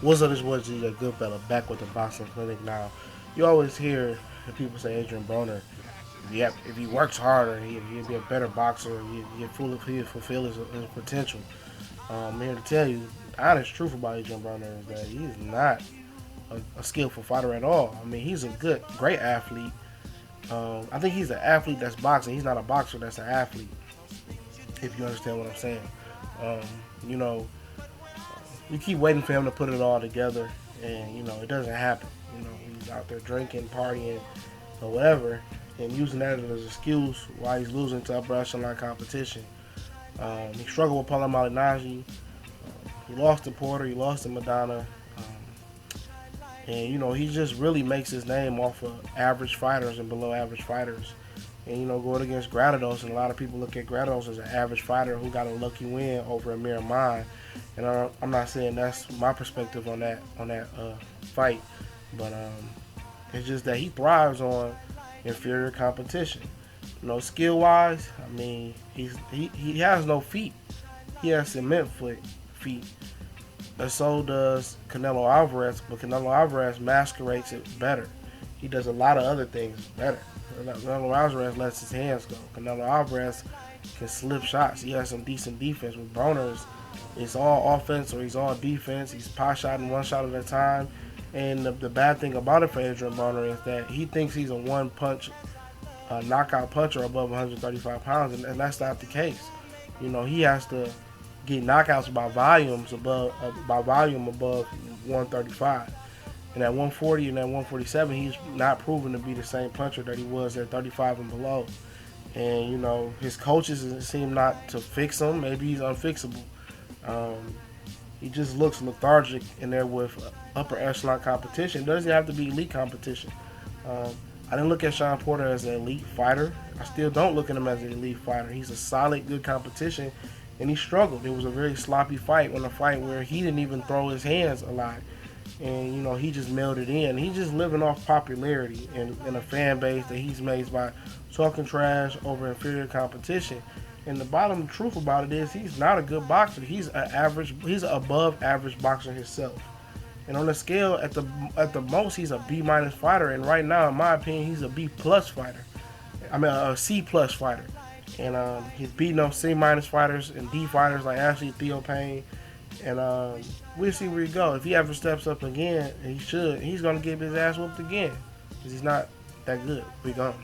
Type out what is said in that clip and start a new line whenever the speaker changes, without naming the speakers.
What's up, this was a good fella back with the boxing clinic. Now, you always hear the people say Adrien Broner, if he works harder, he'll be a better boxer. He'll fulfill his potential. I'm here to tell you, the honest truth about Adrien Broner is that he's not a skillful fighter at all. I mean, he's a great athlete. I think he's an athlete that's boxing. He's not a boxer that's an athlete, if you understand what I'm saying. Um, you know, you keep waiting for him to put it all together, and it doesn't happen. He's out there drinking, partying, or whatever, and using that as an excuse why he's losing to upper echelon competition. He struggled with Paulo Malignaggi. He lost to Porter. He lost to Madonna. And he just really makes his name off of average fighters and below average fighters. And going against Granados, and a lot of people look at Granados as an average fighter who got a lucky win over Amir Mine. And I'm not saying that's my perspective on that fight, but it's just that he thrives on inferior competition. Skill wise, I mean, he has no feet. He has cement feet. And so does Canelo Alvarez, but Canelo Alvarez masquerades it better. He does a lot of other things better. Canelo Alvarez lets his hands go. Canelo Alvarez can slip shots. He has some decent defense. With Broner's, it's all offense or he's all defense. He's pot shotting one shot at a time. And the bad thing about it for Adrien Broner is that he thinks he's a one-punch knockout puncher above 135 pounds, and that's not the case. He has to get knockouts by volume above 135. And at 140 and at 147, he's not proven to be the same puncher that he was at 35 and below. And his coaches seem not to fix him. Maybe he's unfixable. He just looks lethargic in there with upper echelon competition. It doesn't have to be elite competition. I didn't look at Sean Porter as an elite fighter. I still don't look at him as an elite fighter. He's a solid, good competition, and he struggled. It was a very sloppy fight, a fight where he didn't even throw his hands a lot. And, he just melded in. He's just living off popularity in a fan base that he's made by talking trash over inferior competition. And the bottom truth about it is he's not a good boxer. He's an above average boxer himself. And on the scale, at the most, he's a B minus fighter. And right now, in my opinion, he's a B plus fighter. I mean, a C plus fighter. And he's beating up C minus fighters and D fighters like Ashley Theo Payne. And we'll see where he goes. If he ever steps up again, and he's going to get his ass whooped again. Because he's not that good. We gone.